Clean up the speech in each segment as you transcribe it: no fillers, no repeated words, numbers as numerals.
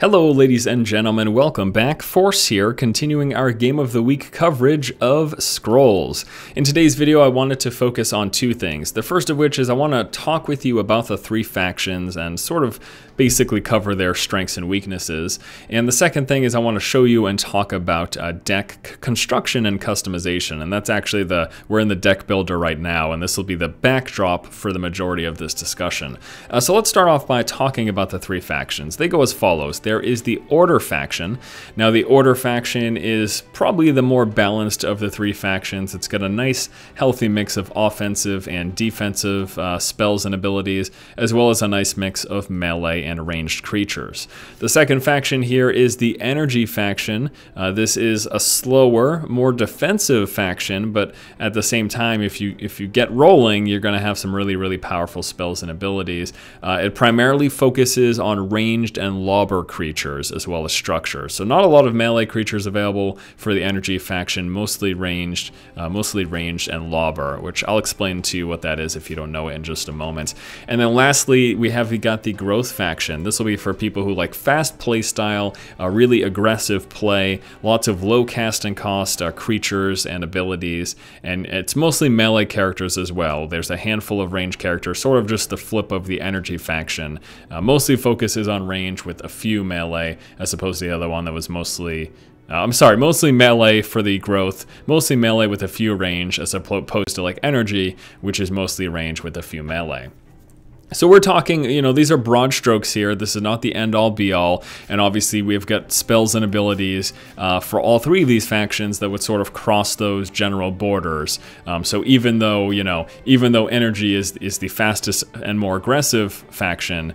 Hello ladies and gentlemen, welcome back. Force here, continuing our Game of the Week coverage of Scrolls. In today's video I wanted to focus on two things. The first of which is I want to talk with you about the three factions and sort of basically cover their strengths and weaknesses. And the second thing is I want to show you and talk about deck construction and customization. And that's actually we're in the deck builder right now, and this will be the backdrop for the majority of this discussion. So let's start off by talking about the three factions. They go as follows. There is the Order faction. Now the Order faction is probably the more balanced of the three factions. It's got a nice healthy mix of offensive and defensive spells and abilities, as well as a nice mix of melee and ranged creatures. The second faction here is the Energy faction. This is a slower, more defensive faction, but at the same time, if you get rolling, you're going to have some really powerful spells and abilities. It primarily focuses on ranged and lobber creatures as well as structure. So not a lot of melee creatures available for the Energy faction, mostly ranged and lobber, which I'll explain to you what that is if you don't know it in just a moment. And then lastly, we got the Growth faction. This will be for people who like fast play style, really aggressive play, lots of low casting cost creatures and abilities, and it's mostly melee characters as well. There's a handful of range characters, sort of just the flip of the Energy faction. Mostly focuses on range with a few melee, as opposed to the other one that was mostly melee for the Growth, mostly melee with a few range, as opposed to like Energy, which is mostly range with a few melee. So we're talking, these are broad strokes here. This is not the end-all be-all, and obviously we've got spells and abilities for all three of these factions that would sort of cross those general borders. So even though Energy is the fastest and more aggressive faction,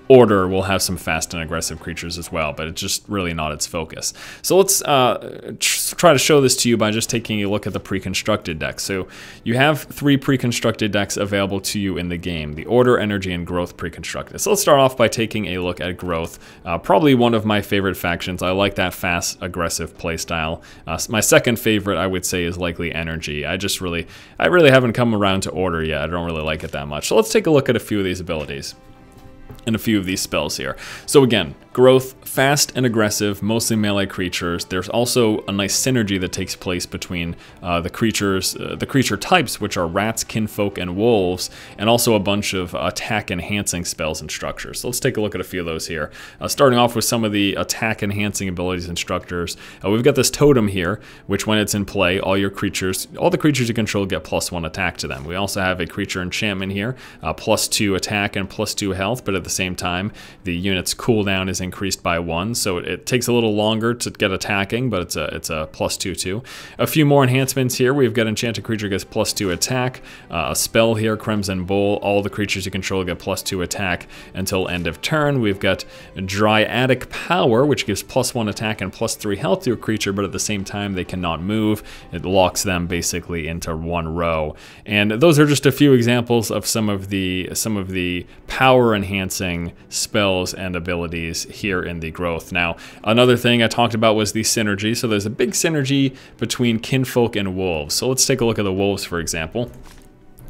Order will have some fast and aggressive creatures as well, but it's just really not its focus. So let's try to show this to you by just taking a look at the pre-constructed decks. So you have three pre-constructed decks available to you in the game: the Order, Energy, and Growth pre-constructed. So let's start off by taking a look at Growth. Probably one of my favorite factions. I like that fast, aggressive playstyle. My second favorite, I would say, is likely Energy. I really haven't come around to Order yet. I don't really like it that much. So let's take a look at a few of these abilities and a few of these spells here. So again, Growth, fast and aggressive, mostly melee creatures. There's also a nice synergy that takes place between the creature types, which are rats, kinfolk, and wolves, and also a bunch of attack enhancing spells and structures. So let's take a look at a few of those here. Starting off with some of the attack enhancing abilities and structures. We've got this totem here, which when it's in play, all the creatures you control get +1 attack to them. We also have a creature enchantment here, +2 attack and +2 health, but at the same time, the unit's cooldown is increased by 1, so it takes a little longer to get attacking, but it's a +2 too. A few more enhancements here. We've got enchanted creature gets +2 attack, a spell here, Crimson Bowl. All the creatures you control get +2 attack until end of turn. We've got Dryadic Power, which gives +1 attack and +3 health to a creature, but at the same time they cannot move. It locks them basically into one row. And those are just a few examples of some of the power enhancing spells and abilities here in the Growth. Now, another thing I talked about was the synergy. So there's a big synergy between kinfolk and wolves. So let's take a look at the wolves, for example.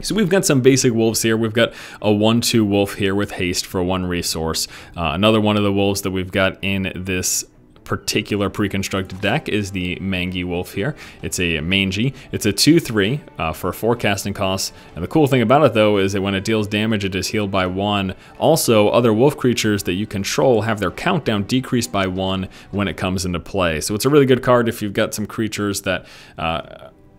So we've got some basic wolves here. We've got a 1/2 wolf here with haste for 1 resource. Another one of the wolves that we've got in this particular pre-constructed deck is the Mangey Wolf here. It's a Mangey. It's a 2/3 for 4 casting costs. And the cool thing about it though is that when it deals damage, it is healed by 1. Also, other wolf creatures that you control have their countdown decreased by 1 when it comes into play. So it's a really good card if you've got some creatures that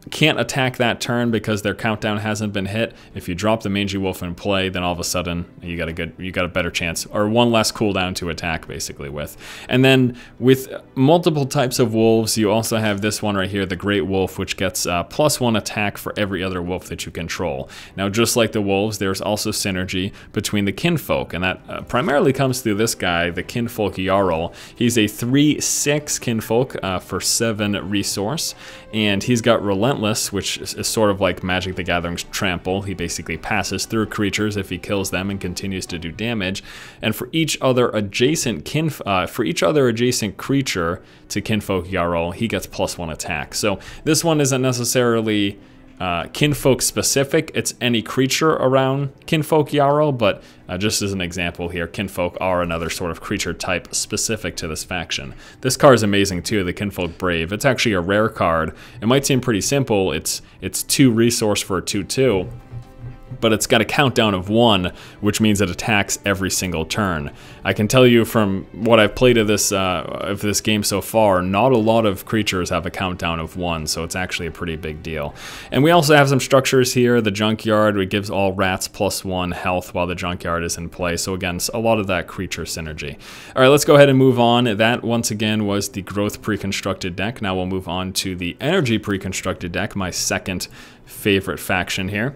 can't attack that turn because their countdown hasn't been hit. If you drop the Mangey Wolf in play, then all of a sudden you got a better chance, or 1 less cooldown to attack basically with. And then with multiple types of wolves, you also have this one right here, the Great Wolf, which gets +1 attack for every other wolf that you control. Now, just like the wolves, there's also synergy between the kinfolk, and that primarily comes through this guy, the Kinfolk Jarl. He's a 3/6 kinfolk for 7 resource, and he's got Relentless, which is sort of like Magic the Gathering's Trample. He basically passes through creatures if he kills them and continues to do damage. And for each other adjacent creature to Kinfolk Jarl, he gets +1 attack. So this one isn't necessarily kinfolk specific. It's any creature around kinfolk Jarl, but just as an example here, kinfolk are another sort of creature type specific to this faction. This card is amazing too, the Kinfolk Brave. It's actually a rare card. It might seem pretty simple. It's 2 resource for a 2/2. But it's got a countdown of 1, which means it attacks every single turn. I can tell you from what I've played of this game so far, not a lot of creatures have a countdown of 1, so it's actually a pretty big deal. And we also have some structures here. The Junkyard, it gives all rats +1 health while the Junkyard is in play. So again, a lot of that creature synergy. All right, let's go ahead and move on. That, once again, was the Growth pre-constructed deck. Now we'll move on to the Energy pre-constructed deck, my second favorite faction here.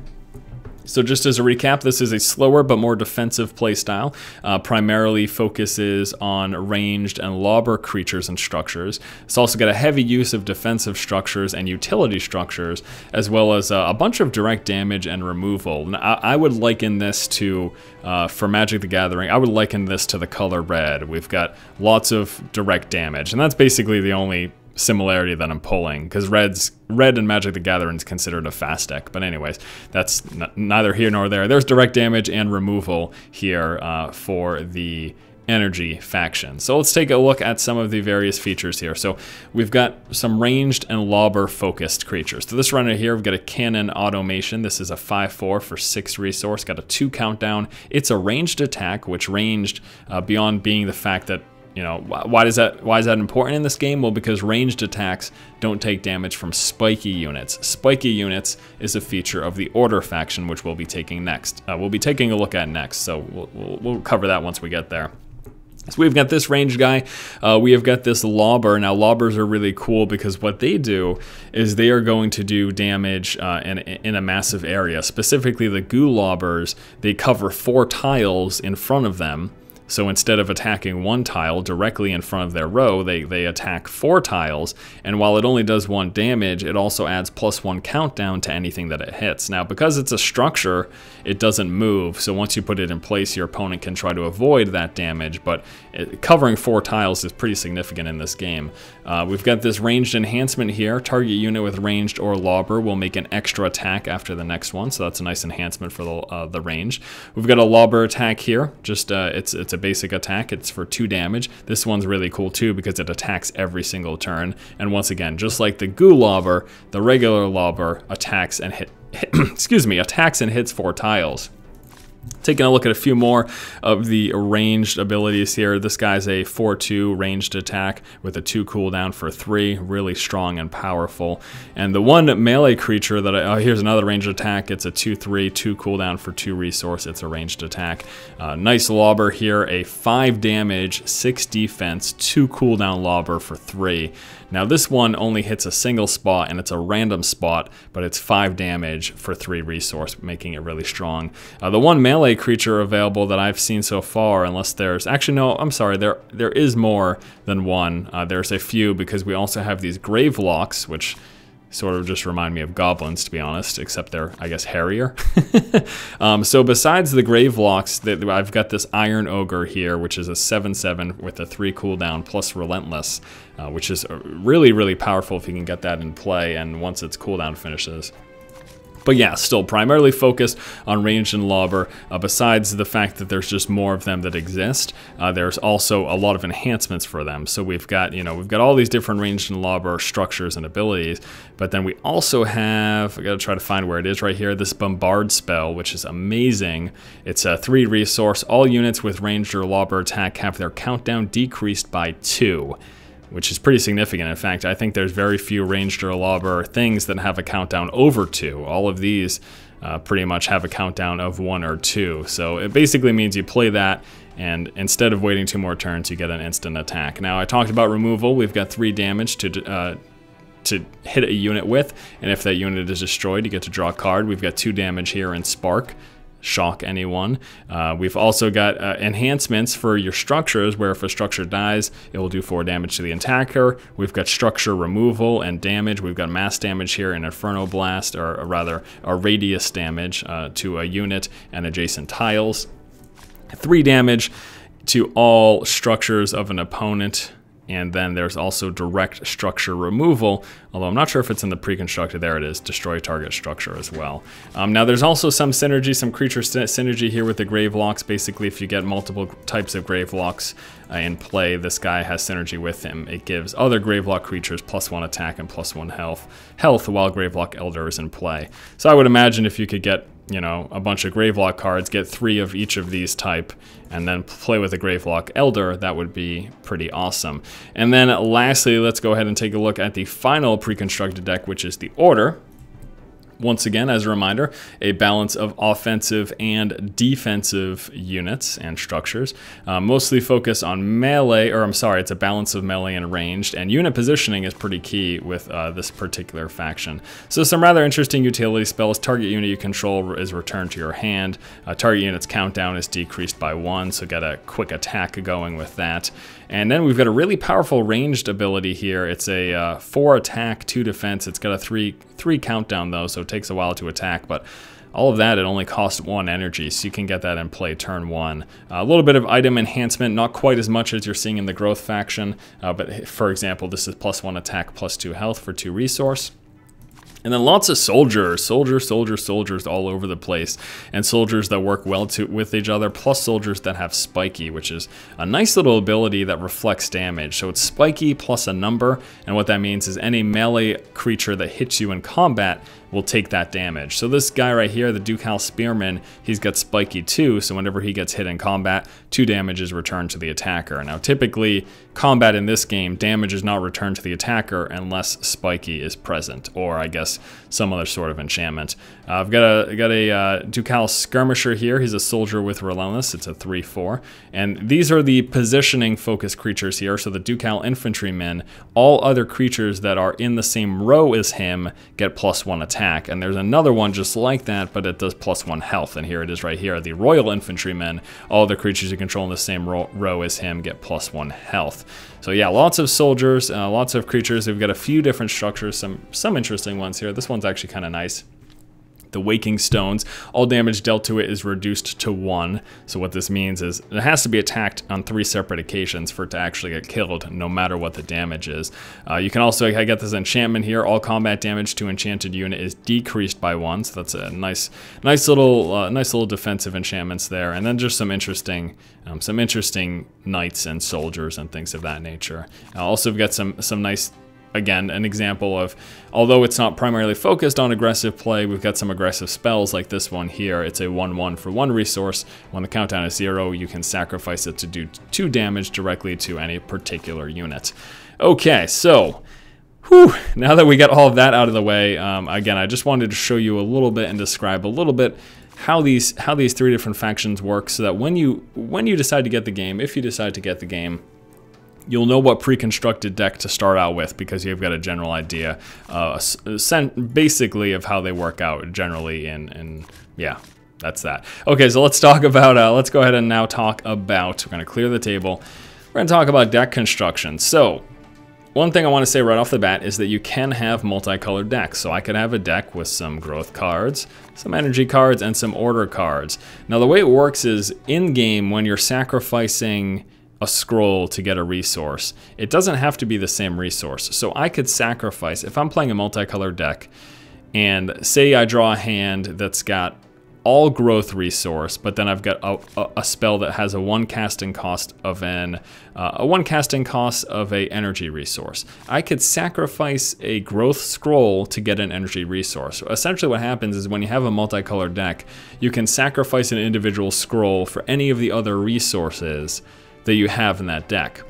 So just as a recap, this is a slower but more defensive playstyle. Primarily focuses on ranged and lobber creatures and structures. It's also got a heavy use of defensive structures and utility structures, as well as a bunch of direct damage and removal. Now, I would liken this to, for Magic the Gathering, I would liken this to the color red. We've got lots of direct damage, and that's basically the only similarity that I'm pulling, because red in Magic the Gathering is considered a fast deck. But anyways, that's neither here nor there. There's direct damage and removal here for the Energy faction. So let's take a look at some of the various features here. So we've got some ranged and lobber focused creatures. So this runner here, we've got a Cannon Automation. This is a 5/4 for 6 resource, got a 2 countdown. It's a ranged attack, which ranged beyond being the fact that, you know, why is that important in this game? Well, because ranged attacks don't take damage from spiky units. Spiky units is a feature of the Order faction, which we'll be taking next. We'll be taking a look at next, so we'll cover that once we get there. So we've got this ranged guy, we have got this lobber. Now lobbers are really cool because what they do is they are going to do damage in a massive area. Specifically the goo lobbers, they cover 4 tiles in front of them. So instead of attacking 1 tile directly in front of their row, they attack 4 tiles, and while it only does 1 damage, it also adds +1 countdown to anything that it hits. Now, because it's a structure, it doesn't move, so once you put it in place, your opponent can try to avoid that damage, but covering 4 tiles is pretty significant in this game. We've got this ranged enhancement here. Target unit with ranged or lobber will make an extra attack after the next one, so that's a nice enhancement for the range. We've got a lobber attack here. Just it's a basic attack. It's for 2 damage. This one's really cool too because it attacks every single turn. And once again, just like the goo lobber, the regular lobber attacks and attacks and hits 4 tiles. Taking a look at a few more of the ranged abilities here. This guy's a 4/2 ranged attack with a 2 cooldown for 3, really strong and powerful. And the one melee creature that here's another ranged attack. It's a 2/3, 2 cooldown for 2 resource. It's a ranged attack. Nice lobber here, a 5 damage, 6 defense, 2 cooldown lobber for 3. Now this one only hits a single spot and it's a random spot, but it's 5 damage for 3 resource, making it really strong. The one melee creature available that I've seen so far, unless there's, actually no, I'm sorry, there is more than one. There's a few because we also have these grave locks, which sort of just remind me of goblins, to be honest, except they're, I guess, hairier. So besides the grave locks, I've got this Iron Ogre here, which is a 7/7 with a 3 cooldown plus Relentless, which is really, really powerful if you can get that in play and once its cooldown finishes. But yeah, still primarily focused on ranged and lobber. Besides the fact that there's just more of them that exist, there's also a lot of enhancements for them. So we've got, we've got all these different ranged and lobber structures and abilities, but then we also have, I gotta try to find where it is right here, this Bombard Spell, which is amazing. It's a 3 resource. All units with ranged or lobber attack have their countdown decreased by 2. Which is pretty significant. In fact, I think there's very few ranged or lobber things that have a countdown over 2. All of these pretty much have a countdown of 1 or 2. So it basically means you play that, and instead of waiting 2 more turns, you get an instant attack. Now, I talked about removal. We've got 3 damage to hit a unit with, and if that unit is destroyed, you get to draw a card. We've got 2 damage here in Spark. Shock anyone. We've also got enhancements for your structures, where if a structure dies, it will do 4 damage to the attacker. We've got structure removal and damage. We've got mass damage here and Inferno Blast, or rather, a radius damage to a unit and adjacent tiles. 3 damage to all structures of an opponent. and then there's also direct structure removal, although I'm not sure if it's in the pre-constructed. There it is, destroy target structure as well. Now there's also some synergy, some creature synergy here with the Gravelocks. Basically, if you get multiple types of Gravelocks in play, this guy has synergy with him. It gives other Gravelock creatures +1 attack and +1 health while Gravelock Elder is in play. So I would imagine if you could get, you know, a bunch of Gravelock cards, get 3 of each of these type, and then play with a Gravelock Elder, that would be pretty awesome. And then lastly, let's go ahead and take a look at the final pre-constructed deck, which is the Order. Once again, as a reminder, a balance of offensive and defensive units and structures. Mostly focus on melee, or I'm sorry, it's a balance of melee and ranged, and unit positioning is pretty key with this particular faction. So some rather interesting utility spells. Target unit you control is returned to your hand. Target unit's countdown is decreased by 1, so get a quick attack going with that. And then we've got a really powerful ranged ability here. It's a 4 attack, 2 defense. It's got a 3 countdown though, so it takes a while to attack, but all of that, it only costs 1 energy, so you can get that in play turn 1. A little bit of item enhancement, not quite as much as you're seeing in the growth faction, but for example, this is +1 attack, +2 health for 2 resource. And then lots of soldiers all over the place, and soldiers that work well with each other, plus soldiers that have spiky, which is a nice little ability that reflects damage. So it's spiky plus a number, and what that means is any melee creature that hits you in combat will take that damage. So this guy right here, the Ducal Spearman, he's got spiky too, so whenever he gets hit in combat, 2 damage is returned to the attacker. Now typically, combat in this game, damage is not returned to the attacker unless spiky is present, or I guess some other sort of enchantment. I've got a Ducal Skirmisher here. He's a soldier with Relentless. It's a 3/4. And these are the positioning focused creatures here. So the Ducal Infantrymen, all other creatures that are in the same row as him get +1 attack. And there's another one just like that, but it does +1 health. And here it is right here. The Royal Infantrymen, all the creatures you control in the same row as him get +1 health. So yeah, lots of soldiers, lots of creatures. We've got a few different structures, some interesting ones here. This one's actually kind of nice. The Waking Stones, all damage dealt to it is reduced to 1. So what this means is it has to be attacked on 3 separate occasions for it to actually get killed, no matter what the damage is. You can also, I get this enchantment here, all combat damage to enchanted unit is decreased by 1. So that's a nice little defensive enchantments there. And then just some interesting knights and soldiers and things of that nature. Also, we've got some nice. Again, an example of, although it's not primarily focused on aggressive play, we've got some aggressive spells like this one here. It's a 1/1 for 1 resource. When the countdown is 0, you can sacrifice it to do 2 damage directly to any particular unit. Okay, so now that we got all of that out of the way, again, I just wanted to show you a little bit and describe a little bit how these 3 different factions work, so that when you decide to get the game, if you decide to get the game, you'll know what pre-constructed deck to start out with, because you've got a general idea, basically, of how they work out generally. And yeah, that's that. Okay, so let's talk about. Let's go ahead and now talk about. We're going to clear the table. We're going to talk about deck construction. So, one thing I want to say right off the bat is that you can have multicolored decks. So I could have a deck with some growth cards, some energy cards, and some order cards. Now the way it works is in game when you're sacrificing a scroll to get a resource, it doesn't have to be the same resource. So I could sacrifice, if I'm playing a multicolored deck, and say I draw a hand that's got all growth resource, but then I've got a spell that has a 1 casting cost of a energy resource. I could sacrifice a growth scroll to get an energy resource. So essentially what happens is when you have a multicolored deck, you can sacrifice an individual scroll for any of the other resources that you have in that deck.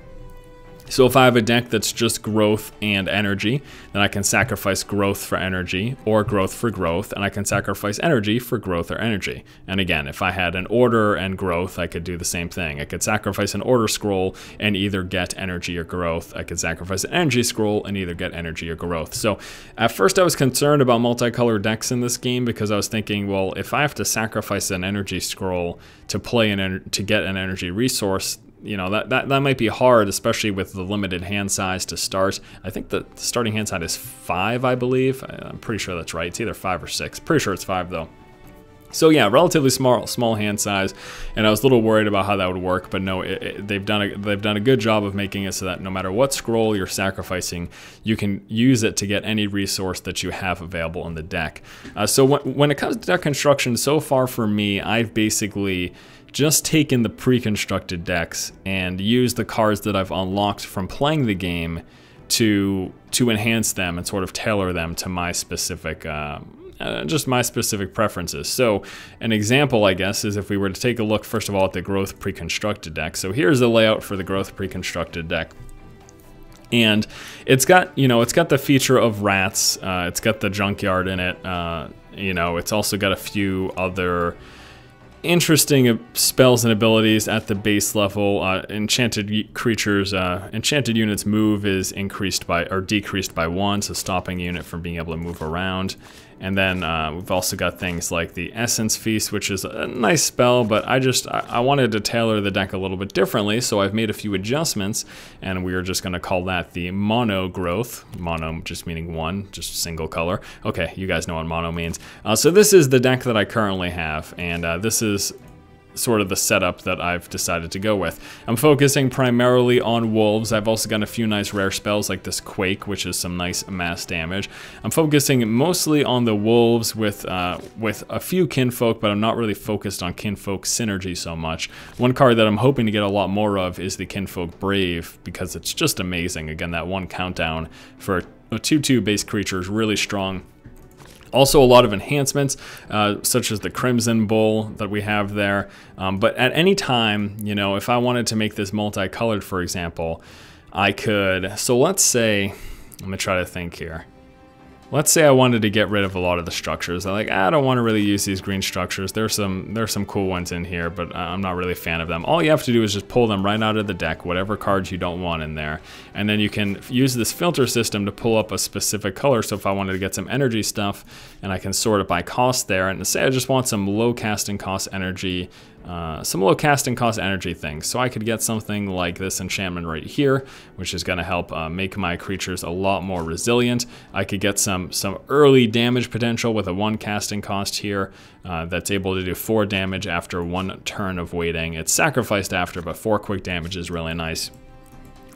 So if I have a deck that's just growth and energy, then I can sacrifice growth for energy, or growth for growth, and I can sacrifice energy for growth or energy. And again, if I had an order and growth, I could do the same thing. I could sacrifice an order scroll and either get energy or growth. I could sacrifice an energy scroll and either get energy or growth. So at first I was concerned about multicolored decks in this game, because I was thinking, well, if I have to sacrifice an energy scroll to get an energy resource, you know, that might be hard, especially with the limited hand size to start. I think the starting hand size is 5, I believe. I'm pretty sure that's right. It's either 5 or 6. Pretty sure it's 5 though. So yeah, relatively small hand size, and I was a little worried about how that would work, but no, they've done a good job of making it so that no matter what scroll you're sacrificing, you can use it to get any resource that you have available in the deck. So when it comes to deck construction, so far for me, I've basically just taken the pre-constructed decks and used the cards that I've unlocked from playing the game to enhance them and sort of tailor them to my specific just my specific preferences. So an example, I guess, is if we were to take a look first of all at the growth pre-constructed deck. So here's the layout for the growth pre-constructed deck. And it's got, it's got the feature of rats, it's got the junkyard in it, it's also got a few other interesting spells and abilities at the base level. Enchanted creatures, enchanted units move is increased by, or decreased by 1, so stopping a unit from being able to move around. And then we've also got things like the Essence Feast, which is a nice spell, but I wanted to tailor the deck a little bit differently, so I've made a few adjustments, and we are just going to call that the Mono Growth. Mono just meaning one, just single color. Okay, you guys know what mono means. So this is the deck that I currently have, and this is sort of the setup that I've decided to go with. I'm focusing primarily on wolves. I've also got a few nice rare spells like this Quake, which is some nice mass damage. I'm focusing mostly on the wolves with a few kinfolk, but I'm not really focused on kinfolk synergy so much. One card that I'm hoping to get a lot more of is the Kinfolk Brave, because it's just amazing. Again, that one countdown for a 2/2 base creature is really strong. Also a lot of enhancements, such as the Crimson Bull that we have there. But at any time, if I wanted to make this multicolored, for example, I could, so let's say, let me try to think here. Let's say I wanted to get rid of a lot of the structures. I don't want to really use these green structures. There's some cool ones in here, but I'm not really a fan of them. All you have to do is just pull them right out of the deck, whatever cards you don't want in there. And then you can use this filter system to pull up a specific color. So if I wanted to get some energy stuff, and I can sort it by cost there, and say I just want some low casting cost energy, things. So I could get something like this enchantment right here, which is going to help make my creatures a lot more resilient. I could get some early damage potential with a 1 casting cost here that's able to do 4 damage after 1 turn of waiting. It's sacrificed after, but 4 quick damage is really nice.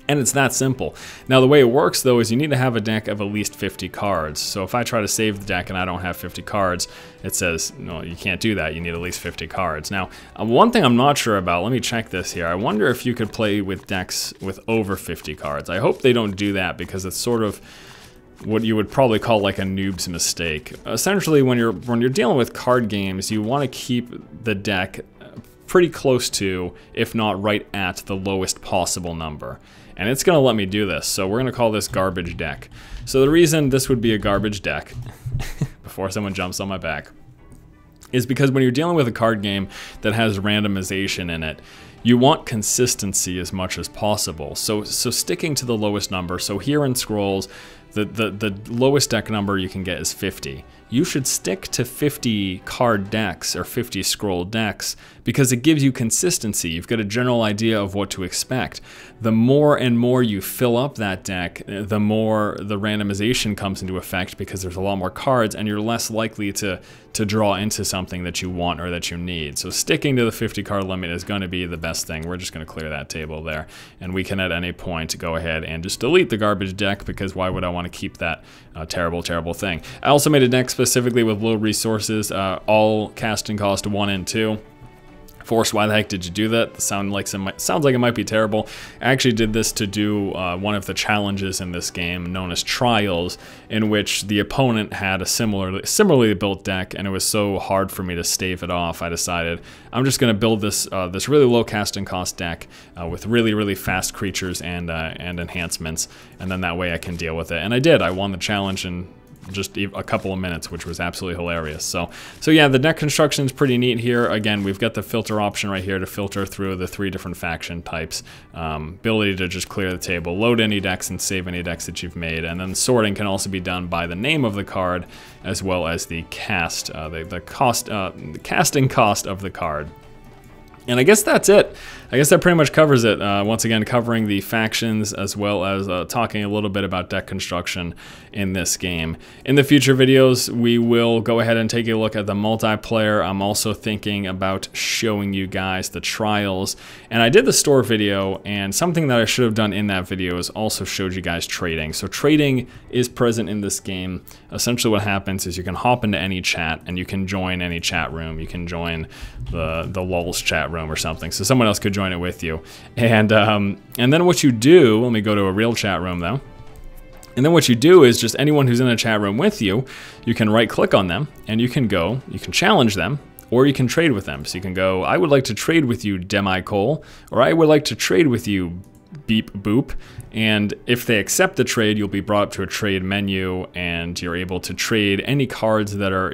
And it's that simple. Now the way it works though is you need to have a deck of at least 50 cards. So if I try to save the deck and I don't have 50 cards, it says, no, you can't do that. You need at least 50 cards. Now, one thing I'm not sure about, let me check this here. I wonder if you could play with decks with over 50 cards. I hope they don't do that, because it's sort of what you would probably call like a noob's mistake. Essentially, when you're dealing with card games, you want to keep the deck pretty close to, if not right at, the lowest possible number. And it's going to let me do this, so we're going to call this garbage deck. So the reason this would be a garbage deck, before someone jumps on my back, is because when you're dealing with a card game that has randomization in it, you want consistency as much as possible. So sticking to the lowest number, so here in Scrolls, the lowest deck number you can get is 50. You should stick to 50 card decks or 50 scroll decks, because it gives you consistency. You've got a general idea of what to expect. The more and more you fill up that deck, the more the randomization comes into effect, because there's a lot more cards and you're less likely to draw into something that you want or that you need. So sticking to the 50 card limit is going to be the best thing. We're just going to clear that table there, and we can at any point go ahead and just delete the garbage deck, because why would I want to keep that terrible thing? I also made a deck specifically with low resources, all casting cost 1 and 2. Force, why the heck did you do that? Sounds like it might be terrible. I actually did this to do one of the challenges in this game known as Trials, in which the opponent had a similarly built deck, and it was so hard for me to stave it off. I decided I'm just going to build this this really low casting cost deck with really fast creatures and enhancements, and then that way I can deal with it. And I did. I won the challenge in just a couple of minutes, which was absolutely hilarious. So yeah, the deck construction is pretty neat here. Again, we've got the filter option right here to filter through the 3 different faction types, ability to just clear the table, load any decks and save any decks that you've made, and then sorting can also be done by the name of the card as well as the casting cost of the card. And I guess that's it. I guess that pretty much covers it. Once again, covering the factions as well as talking a little bit about deck construction in this game. In the future videos, we will go ahead and take a look at the multiplayer. I'm also thinking about showing you guys the trials. And I did the store video, and something that I should have done in that video is also showed you guys trading. So trading is present in this game. Essentially what happens is you can hop into any chat, and you can join any chat room. You can join the lulz chat room or something, so someone else could join it with you. And then what you do, let me go to a real chat room though. And then what you do is just anyone who's in a chat room with you, you can right click on them and you can challenge them, or you can trade with them. So you can go, I would like to trade with you, Demi-Cole, or I would like to trade with you, Beep Boop. And if they accept the trade, you'll be brought up to a trade menu, and you're able to trade any cards that are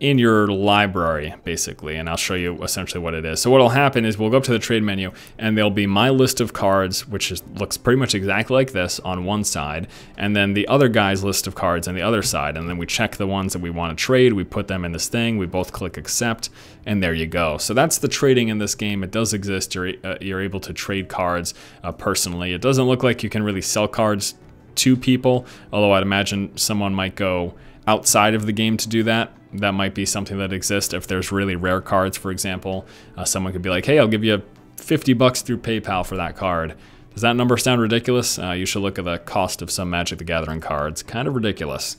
in your library, basically, and I'll show you essentially what it is. So what'll happen is we'll go up to the trade menu, and there'll be my list of cards, which looks pretty much exactly like this on one side, and then the other guy's list of cards on the other side, and then we check the ones that we want to trade, we put them in this thing, we both click accept, and there you go. So that's the trading in this game. It does exist. You're able to trade cards personally. It doesn't look like you can really sell cards to people, although I'd imagine someone might go outside of the game to do that. That might be something that exists if there's really rare cards, for example. Someone could be like, hey, I'll give you $50 through PayPal for that card. Does that number sound ridiculous? You should look at the cost of some Magic the Gathering cards. Kind of ridiculous.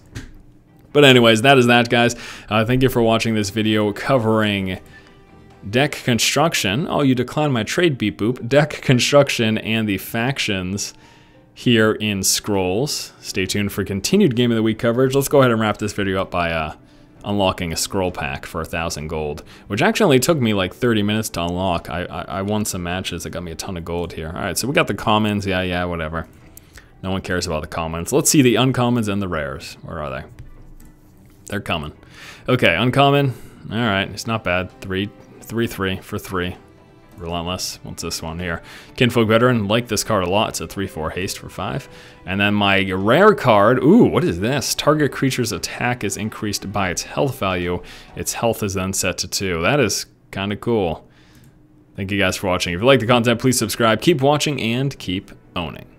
But anyways, that is that, guys. Thank you for watching this video covering deck construction. Oh, you declined my trade, Beep Boop. Deck construction and the factions here in Scrolls. Stay tuned for continued Game of the Week coverage. Let's go ahead and wrap this video up by unlocking a scroll pack for 1,000 gold, which actually took me like 30 minutes to unlock. I won some matches that got me a ton of gold here. All right, so we got the commons. Yeah, whatever. No one cares about the commons. Let's see the uncommons and the rares. Where are they? They're coming. Okay, uncommon. All right, it's not bad. 3/3 for 3. Relentless. What's this one here? Kinfolk Veteran. Like this card a lot. It's a 3/4 haste for 5. And then my rare card. Ooh, what is this? Target creature's attack is increased by its health value. Its health is then set to 2. That is kind of cool. Thank you guys for watching. If you like the content, please subscribe. Keep watching and keep owning.